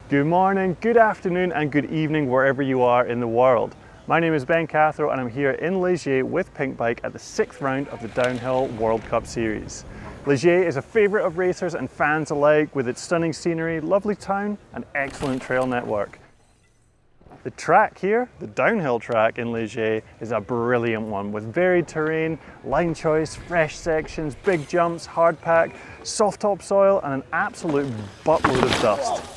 Good morning, good afternoon and good evening wherever you are in the world. My name is Ben Cathro and I'm here in Ligier with Pinkbike at the 6th round of the Downhill World Cup Series. Ligier is a favourite of racers and fans alike with its stunning scenery, lovely town and excellent trail network. The track here, the downhill track in Ligier, is a brilliant one with varied terrain, line choice, fresh sections, big jumps, hard pack, soft topsoil and an absolute buttload of dust.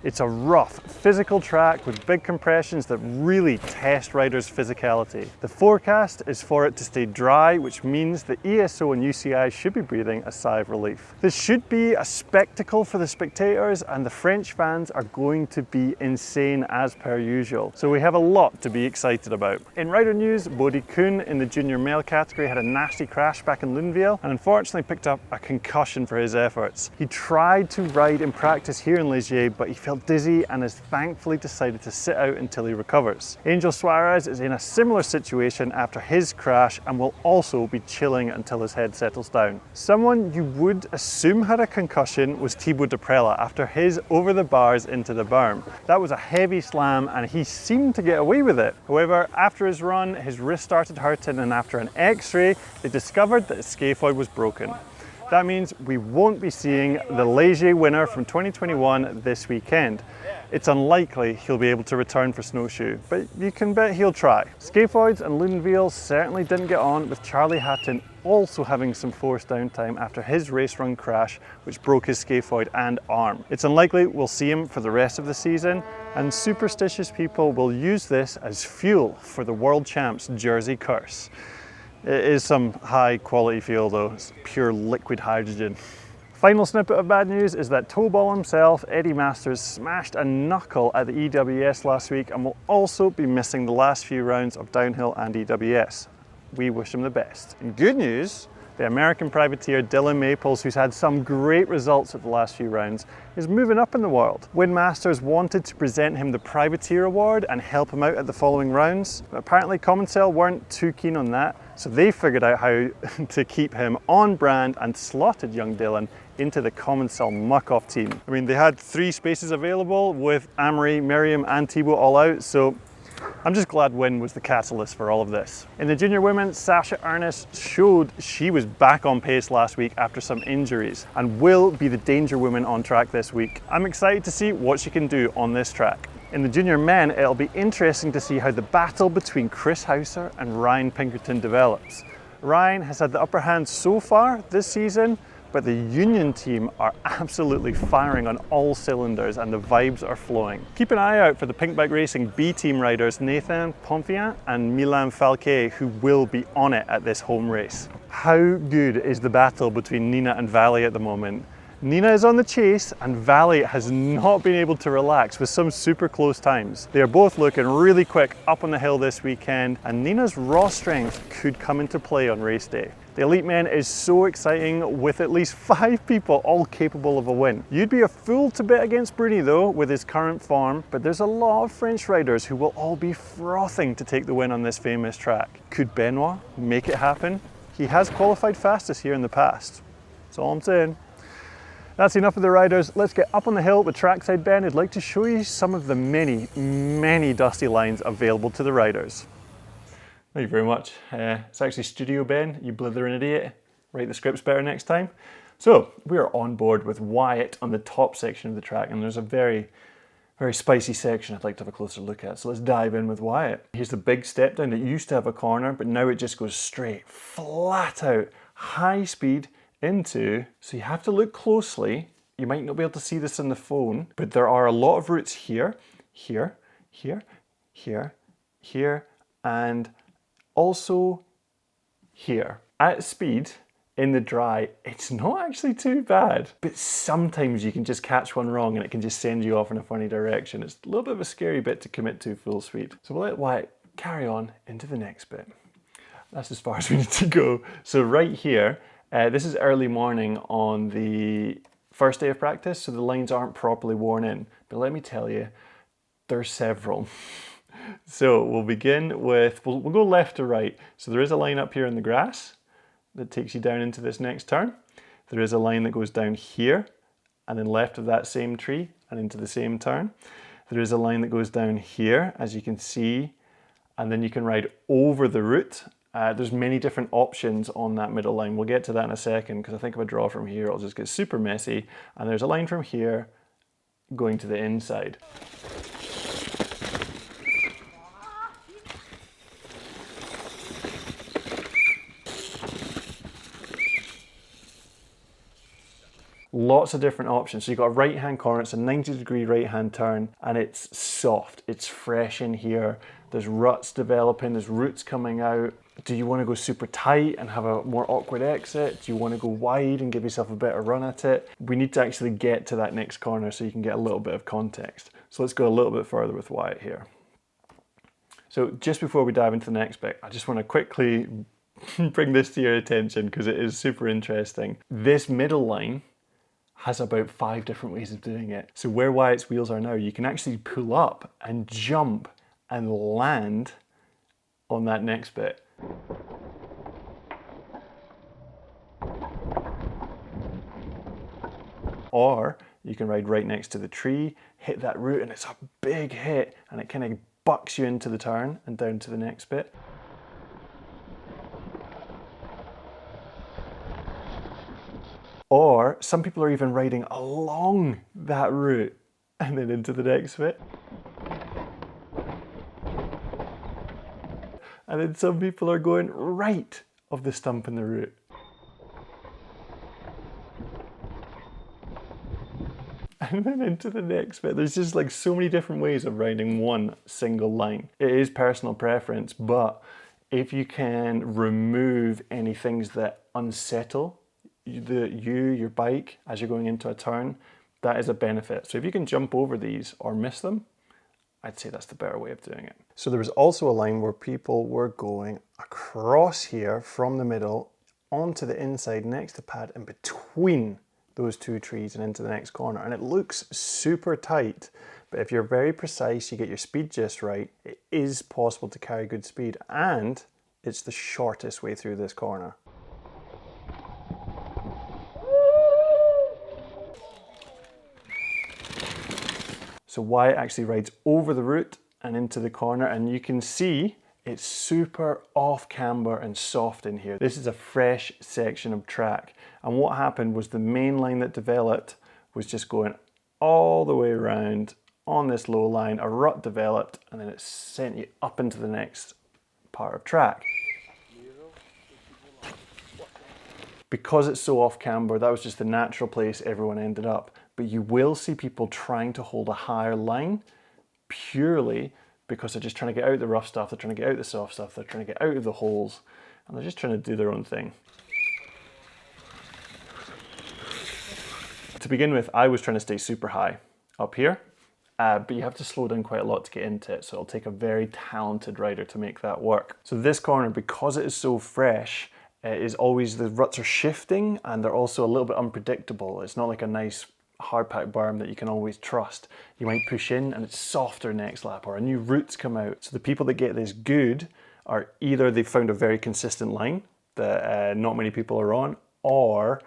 It's a rough, physical track with big compressions that really test riders' physicality. The forecast is for it to stay dry, which means the ESO and UCI should be breathing a sigh of relief. This should be a spectacle for the spectators, and the French fans are going to be insane as per usual. So we have a lot to be excited about. In rider news, Bodie Kuhn in the junior male category had a nasty crash back in Luneville and unfortunately picked up a concussion for his efforts. He tried to ride in practice here in Ligier, but he felt dizzy and has thankfully decided to sit out until he recovers. Angel Suarez is in a similar situation after his crash and will also be chilling until his head settles down. Someone you would assume had a concussion was Thibaut Deprella after his over the bars into the berm. That was a heavy slam and he seemed to get away with it. However, after his run, his wrist started hurting and after an x-ray, they discovered that his scaphoid was broken. That means we won't be seeing the Ligier winner from 2021 this weekend. It's unlikely he'll be able to return for snowshoe, but you can bet he'll try. Scaphoids and Luneville certainly didn't get on, with Charlie Hatton also having some forced downtime after his race run crash, which broke his scaphoid and arm. It's unlikely we'll see him for the rest of the season, and superstitious people will use this as fuel for the world champ's jersey curse. It is some high quality fuel though, it's pure liquid hydrogen. Final snippet of bad news is that Towball himself, Eddie Masters, smashed a knuckle at the EWS last week and will also be missing the last few rounds of downhill and EWS. We wish him the best. In good news, the American privateer Dylan Maples, who's had some great results at the last few rounds, is moving up in the world. Win Masters wanted to present him the Privateer Award and help him out at the following rounds, but apparently Commencell weren't too keen on that, so they figured out how to keep him on brand and slotted young Dylan into the Commencell muck-off team. I mean, they had 3 spaces available with Amory, Miriam and Thibaut all out, so I'm just glad Win was the catalyst for all of this. In the junior women, Sasha Ernest showed she was back on pace last week after some injuries and will be the danger woman on track this week. I'm excited to see what she can do on this track. In the junior men, it'll be interesting to see how the battle between Chris Hauser and Ryan Pinkerton develops. Ryan has had the upper hand so far this season, but the Union team are absolutely firing on all cylinders and the vibes are flowing. Keep an eye out for the Pinkbike Racing B team riders Nathan Pomfian and Milan Falquet, who will be on it at this home race. How good is the battle between Nina and Valley at the moment? Nina is on the chase and Valley has not been able to relax with some super close times. They are both looking really quick up on the hill this weekend and Nina's raw strength could come into play on race day. The Elite Men is so exciting with at least 5 people all capable of a win. You'd be a fool to bet against Bruni though with his current form, but there's a lot of French riders who will all be frothing to take the win on this famous track. Could Benoit make it happen? He has qualified fastest here in the past. That's all I'm saying. That's enough of the riders. Let's get up on the hill with Trackside Ben, who'd like to show you some of the many dusty lines available to the riders. Thank you very much. It's actually Studio Ben, you blithering idiot. Write the scripts better next time. So, we are on board with Wyatt on the top section of the track, and there's a very spicy section I'd like to have a closer look at. So let's dive in with Wyatt. Here's the big step down that used to have a corner, but now it just goes straight, flat out, high speed, into, so you have to look closely. You might not be able to see this on the phone, but there are a lot of routes here, here, here, here, here, and also here. At speed, in the dry, it's not actually too bad, but sometimes you can just catch one wrong and it can just send you off in a funny direction. It's a little bit of a scary bit to commit to full speed. So we'll let Wyatt carry on into the next bit. That's as far as we need to go. So right here, this is early morning on the first day of practice, so the lines aren't properly worn in. But let me tell you, there's several. So we'll begin with, we'll go left to right. So there is a line up here in the grass that takes you down into this next turn. There is a line that goes down here and then left of that same tree and into the same turn. There is a line that goes down here, as you can see, and then you can ride over the route. There's many different options on that middle line. We'll get to that in a second, because I think if I draw from here, it'll just get super messy. And there's a line from here going to the inside. Lots of different options. So you've got a right-hand corner, it's a 90-degree right-hand turn, and it's soft, it's fresh in here. There's ruts developing, there's roots coming out. Do you want to go super tight and have a more awkward exit? Do you want to go wide and give yourself a better run at it? We need to actually get to that next corner so you can get a little bit of context. So let's go a little bit further with Wyatt here. So just before we dive into the next bit, I just want to quickly bring this to your attention because it is super interesting. This middle line has about 5 different ways of doing it. So where Wyatt's wheels are now, you can actually pull up and jump and land on that next bit. Or you can ride right next to the tree, hit that root, and it's a big hit, and it kind of bucks you into the turn and down to the next bit. Or some people are even riding along that route and then into the next bit. And then some people are going right of the stump in the route. And then into the next bit. There's just like so many different ways of riding one single line. It is personal preference, but if you can remove any things that unsettle your bike as you're going into a turn, that is a benefit. So if you can jump over these or miss them, I'd say that's the better way of doing it. So there was also a line where people were going across here from the middle onto the inside next to pad in between those 2 trees and into the next corner. And it looks super tight, but if you're very precise, you get your speed just right, it is possible to carry good speed, and it's the shortest way through this corner. So Wyatt actually rides over the route and into the corner, and you can see it's super off camber and soft in here. This is a fresh section of track. And what happened was the main line that developed was just going all the way around on this low line, a rut developed, and then it sent you up into the next part of track. Because it's so off camber, that was just the natural place everyone ended up. But you will see people trying to hold a higher line purely because they're just trying to get out the rough stuff, they're trying to get out the soft stuff, they're trying to get out of the holes, and they're just trying to do their own thing. To begin with, I was trying to stay super high up here, but you have to slow down quite a lot to get into it, so it'll take a very talented rider to make that work. So this corner, because it is so fresh, is always, the ruts are shifting and they're also a little bit unpredictable. It's not like a nice hard pack berm that you can always trust. You might push in and it's softer next lap, or a new route's come out. So the people that get this good are either they've found a very consistent line that not many people are on, or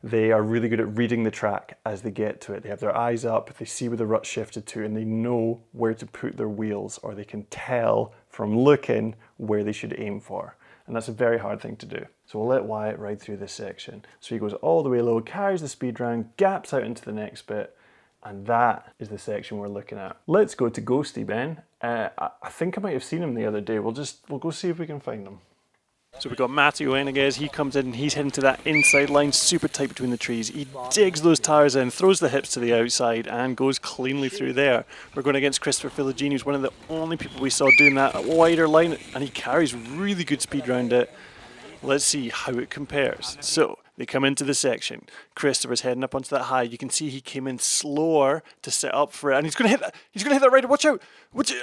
they are really good at reading the track as they get to it. They have their eyes up, they see where the rut shifted to, and they know where to put their wheels, or they can tell from looking where they should aim for. And that's a very hard thing to do. So we'll let Wyatt ride through this section. So he goes all the way low, carries the speed round, gaps out into the next bit, and that is the section we're looking at. Let's go to Ghosty Ben. I think I might have seen him the other day. We'll go see if we can find him. So we've got Matteo Eneges, he comes in and he's heading to that inside line, super tight between the trees. He digs those tyres in, throws the hips to the outside and goes cleanly through there. We're going against Christopher Filogini, who's one of the only people we saw doing that wider line, and he carries really good speed around it. Let's see how it compares. So they come into the section. Christopher's heading up onto that high. You can see he came in slower to set up for it, and he's going to hit that. He's going to hit that rider. Watch out!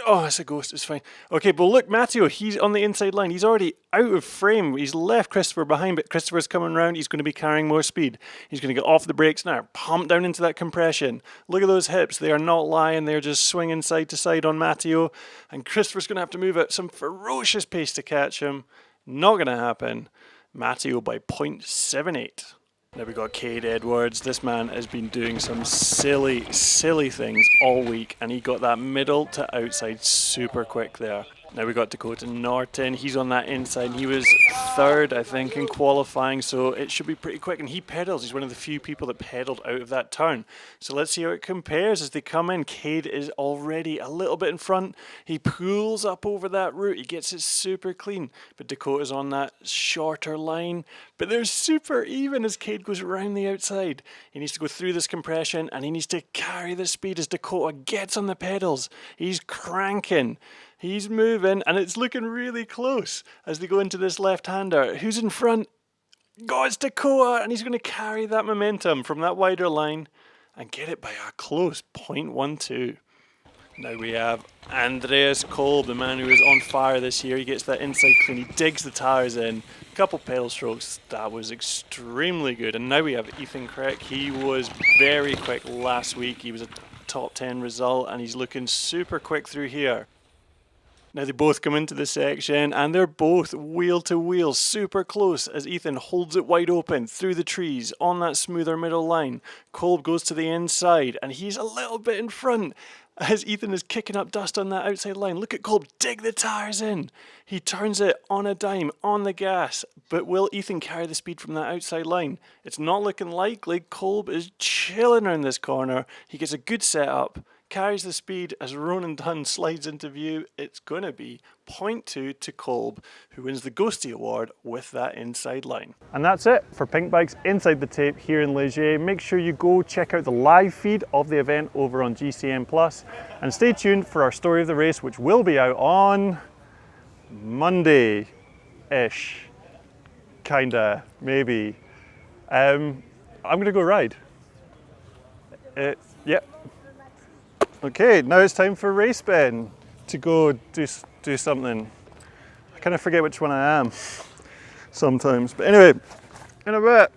Oh, it's a ghost. It's fine. Okay, but look, Matteo. He's on the inside line. He's already out of frame. He's left Christopher behind, but Christopher's coming around. He's going to be carrying more speed. He's going to get off the brakes now. Pump down into that compression. Look at those hips. They are not lying. They're just swinging side to side on Matteo, and Christopher's going to have to move at some ferocious pace to catch him. Not going to happen. Matteo by 0.78. Now we got Cade Edwards. This man has been doing some silly things all week, and he got that middle to outside super quick there. Now we got Dakota Norton. He's on that inside. He was third, I think, in qualifying, so it should be pretty quick. And he pedals. He's one of the few people that pedaled out of that turn. So let's see how it compares as they come in. Cade is already a little bit in front. He pulls up over that route. He gets it super clean. But Dakota's on that shorter line. But they're super even as Cade goes around the outside. He needs to go through this compression, and he needs to carry the speed as Dakota gets on the pedals. He's cranking. He's moving, and it's looking really close as they go into this left-hander. Who's in front? God, it's Dakota, and he's going to carry that momentum from that wider line and get it by a close 0.12. Now we have Andreas Kolb, the man who is on fire this year. He gets that inside clean. He digs the tires in. A couple pedal strokes. That was extremely good. And now we have Ethan Kreck. He was very quick last week. He was a top 10 result, and he's looking super quick through here. Now they both come into the section, and they're both wheel to wheel, super close as Ethan holds it wide open through the trees on that smoother middle line. Kolb goes to the inside, and he's a little bit in front as Ethan is kicking up dust on that outside line. Look at Kolb dig the tyres in. He turns it on a dime, on the gas, but will Ethan carry the speed from that outside line? It's not looking likely. Kolb is chilling around this corner. He gets a good setup. Carries the speed as Ronan Dunn slides into view. It's going to be 0.2 to Kolb, who wins the Ghosty Award with that inside line. And that's it for Pinkbike's Inside the Tape here in Ligier. Make sure you go check out the live feed of the event over on GCN Plus, and stay tuned for our story of the race, which will be out on Monday-ish, kinda, maybe. I'm going to go ride. Yep. Okay, now it's time for Race Ben to go do something. I kind of forget which one I am sometimes. But anyway, in a bit.